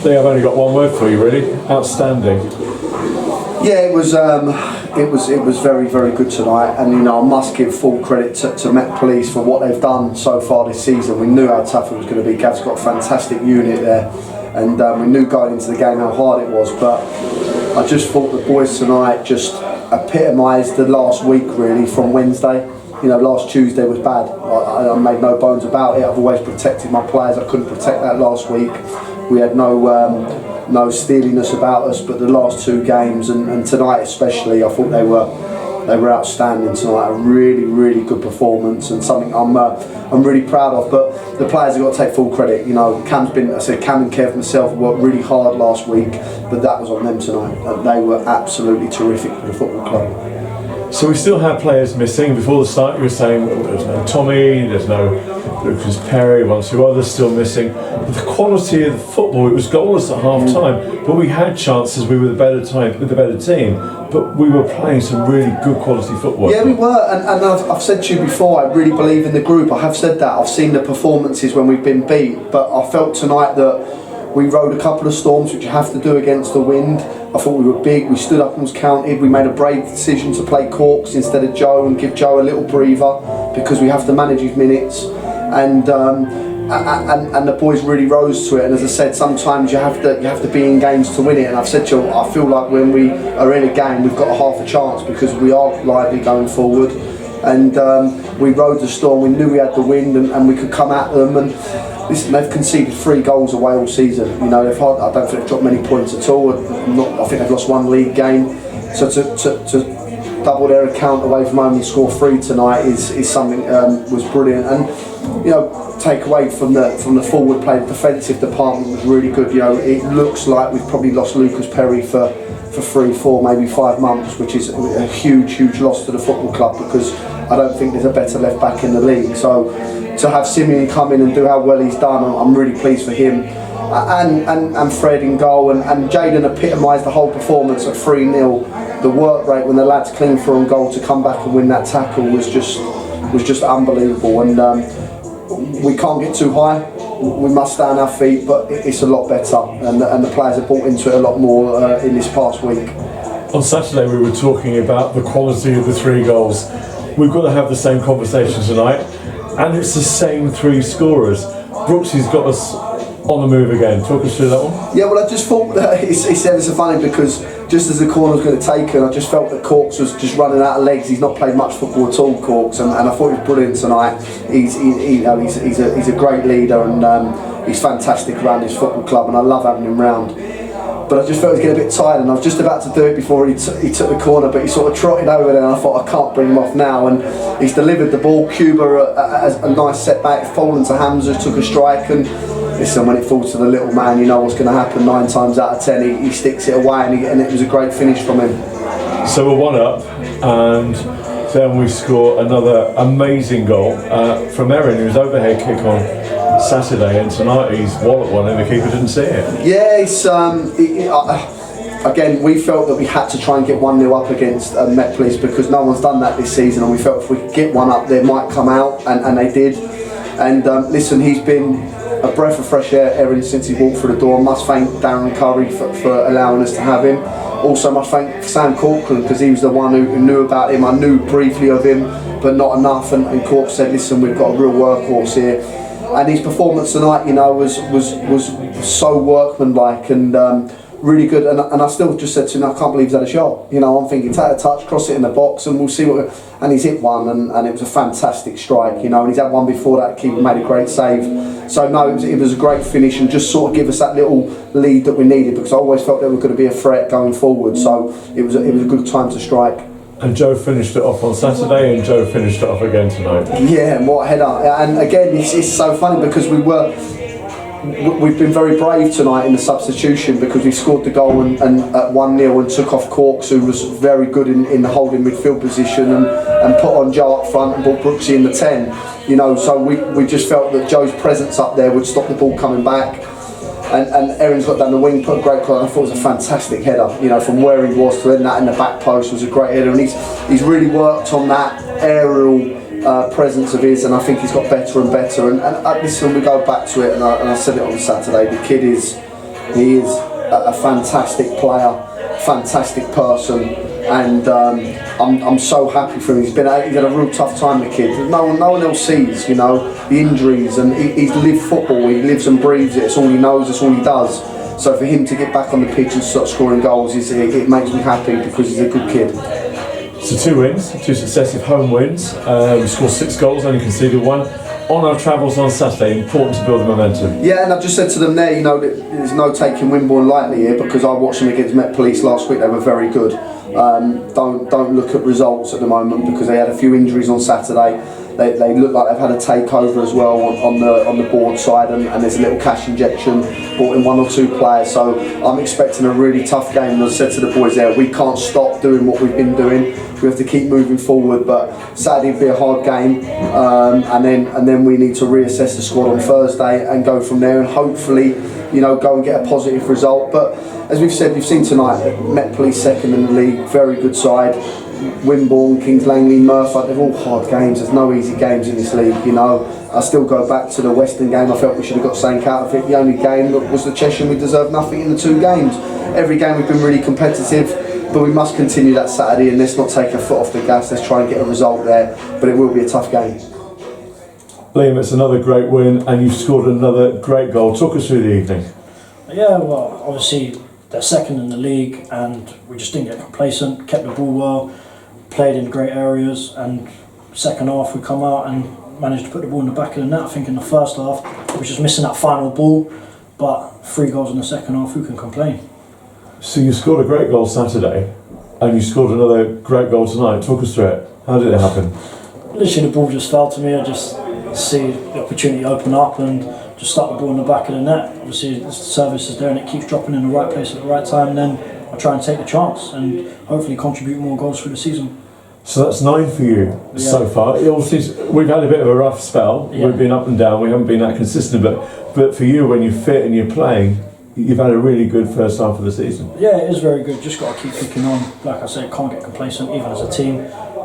think I've only got one word for you, really. Outstanding. Yeah, it was very, very good tonight, and you know, I must give full credit to Met Police for what they've done so far this season. We knew how tough it was going to be. Gav's got a fantastic unit there, and we knew going into the game how hard it was. But I just thought the boys tonight just epitomised the last week really from Wednesday. You know, last Tuesday was bad. I made no bones about it. I've always protected my players. I couldn't protect that last week. We had no steeliness about us, but the last two games and tonight especially, I thought they were outstanding tonight. A really, really good performance and something I'm really proud of. But the players have got to take full credit. You know, Cam and Kev myself worked really hard last week, but that was on them tonight. They were absolutely terrific for the football club. So we still have players missing. Before the start, you were saying there's no Tommy, there's no Lucas Perry, one or two others still missing. But the quality of the football, it was goalless at half time, but we had chances. We were the better team, but we were playing some really good quality football. Yeah, we were, and I've said to you before, I really believe in the group. I have said that. I've seen the performances when we've been beat, but I felt tonight that we rode a couple of storms, which you have to do against the wind. I thought we were big, we stood up and was counted. We made a brave decision to play Corks instead of Joe and give Joe a little breather because we have to manage his minutes. And the boys really rose to it. And as I said, sometimes you have to be in games to win it. And I've said to you, I feel like when we are in a game, we've got a half a chance because we are lively going forward. And we rode the storm. We knew we had the wind and we could come at them. And listen, they've conceded 3 goals away all season. You know, I don't think they've dropped many points at all. I think they've lost 1 league game. So to double their account away from home and score 3 tonight is something was brilliant. And you know, take away from the forward play, the defensive department was really good. You know, it looks like we've probably lost Lucas Perry for 3, 4, maybe 5 months, which is a huge loss to the football club because I don't think there's a better left back in the league. So to have Simeon come in and do how well he's done, I'm really pleased for him. And Fred in goal, and Jaden epitomised the whole performance at 3-0. The work rate when the lads clean for on goal to come back and win that tackle was just unbelievable. And we can't get too high. We must stay on our feet, but it's a lot better, and the players have bought into it a lot more in this past week. On Saturday we were talking about the quality of the 3 goals. We've got to have the same conversation tonight, and it's the same 3 scorers. Brooksy's got us on the move again. Talk us through that one. Yeah, well, I just thought that it's ever so funny because just as the corner was going to take him, I just felt that Corks was just running out of legs. He's not played much football at all, Corks, and I thought he was brilliant tonight. He's a great leader, and he's fantastic around this football club, and I love having him round. But I just felt he was getting a bit tired, and I was just about to do it before he took the corner, but he sort of trotted over there, and I thought I can't bring him off now. And he's delivered the ball. Cuba a nice setback, fallen to Hamza, took a strike, and listen, when it falls to the little man, you know what's going to happen. 9 times out of 10, he sticks it away, and it was a great finish from him. So we're 1 up, and then we score another amazing goal from Erin, whose overhead kick on Saturday, and tonight he's walloped one and the keeper didn't see it. Yeah, it's again, we felt that we had to try and get 1-0 up against Met Police because no one's done that this season, and we felt if we could get 1 up they might come out, and they did. And listen, he's been a breath of fresh air, Erin, since he walked through the door. I must thank Darren Curry for allowing us to have him. Also must thank Sam Corcoran because he was the one who knew about him. I knew briefly of him but not enough, and Cork said, listen, we've got a real workhorse here. And his performance tonight, you know, was so workmanlike and really good. And I still just said to him, I can't believe he's had a shot. You know, I'm thinking, take a touch, cross it in the box, and we'll see what. And he's hit one, and it was a fantastic strike. You know, and he's had one before that. Keeper made a great save. So no, it was a great finish, and just sort of give us that little lead that we needed because I always felt they were going to be a threat going forward. So it was a good time to strike. And Joe finished it off on Saturday, and Joe finished it off again tonight. Yeah, and what a header. And again, it's so funny because we've been very brave tonight in the substitution because we scored the goal and at 1-0 and took off Corks, who was very good in the holding midfield position, and put on Joe up front and brought Brooksy in the 10. You know, so we just felt that Joe's presence up there would stop the ball coming back. And Erin's got down the wing, put a great cross. I thought it was a fantastic header. You know, from where he was to end that in the back post was a great header, and he's really worked on that aerial presence of his, and I think he's got better and better. And listen, we go back to it, and I said it on Saturday. The kid is He is a fantastic player, fantastic person, and I'm so happy for him. He's had a real tough time, the kid. No one else sees, you know, the injuries, and he's lived football. He lives and breathes it. It's all he knows. It's all he does. So for him to get back on the pitch and start scoring goals, it makes me happy because he's a good kid. So 2 wins, 2 successive home wins. We scored 6 goals, only conceded 1. On our travels on Saturday, important to build the momentum. Yeah, and I just said to them there, you know, that there's no taking Wimborne lightly here, because I watched them against Met Police last week. They were very good. Don't look at results at the moment, because they had a few injuries on Saturday. They look like they've had a takeover as well on the board side, and there's a little cash injection, brought in 1 or 2 players. So I'm expecting a really tough game. And I said to the boys there, we can't stop doing what we've been doing. We have to keep moving forward. But Saturday will be a hard game, and then we need to reassess the squad on Thursday and go from there, and hopefully, you know, go and get a positive result. But as we've said, we've seen tonight, Met Police second in the league, very good side. Wimborne, Kings Langley, Merthyr, they're all hard games. There's no easy games in this league, you know. I still go back to the Western game. I felt we should have got something out of it. The only game that was the Cheshire, we deserved nothing in the 2 games. Every game we've been really competitive, but we must continue that Saturday, and let's not take a foot off the gas. Let's try and get a result there, but it will be a tough game. Liam, it's another great win, and you've scored another great goal. Talk us through the evening. Yeah, well, obviously they're second in the league, and we just didn't get complacent, kept the ball well, played in great areas, and second half we come out and managed to put the ball in the back of the net. I think in the first half we were just missing that final ball, but 3 goals in the second half, who can complain? So you scored a great goal Saturday, and you scored another great goal tonight. Talk us through it. How did it happen? Literally the ball just fell to me. I just see the opportunity open up and just start the ball in the back of the net. Obviously the service is there and it keeps dropping in the right place at the right time, and then I try and take the chance and hopefully contribute more goals through the season. So that's 9 for you so far. Obviously, we've had a bit of a rough spell. Yeah. We've been up and down. We haven't been that consistent. But for you, when you're fit and you're playing, you've had a really good first half of the season. Yeah, it is very good. Just got to keep kicking on. Like I said, can't get complacent even as a team.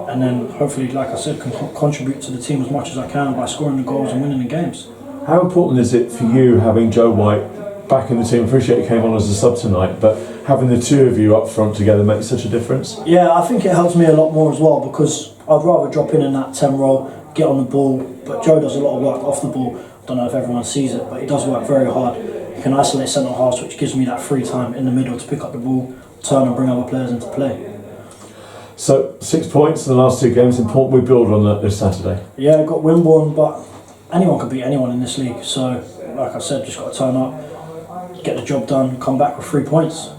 And then hopefully, like I said, can contribute to the team as much as I can by scoring the goals and winning the games. How important is it for you having Joe White back in the team? I appreciate he came on as a sub tonight, but having the 2 of you up front together makes such a difference? Yeah, I think it helps me a lot more as well, because I'd rather drop in that 10 role, get on the ball, but Joe does a lot of work off the ball. Don't know if everyone sees it, but he does work very hard. He can isolate centre halves, which gives me that free time in the middle to pick up the ball, turn and bring other players into play. So 6 points in the last 2 games. Important we build on that this Saturday. Yeah, got Wimborne, but anyone can beat anyone in this league. So, like I said, just got to turn up, get the job done, come back with 3 points.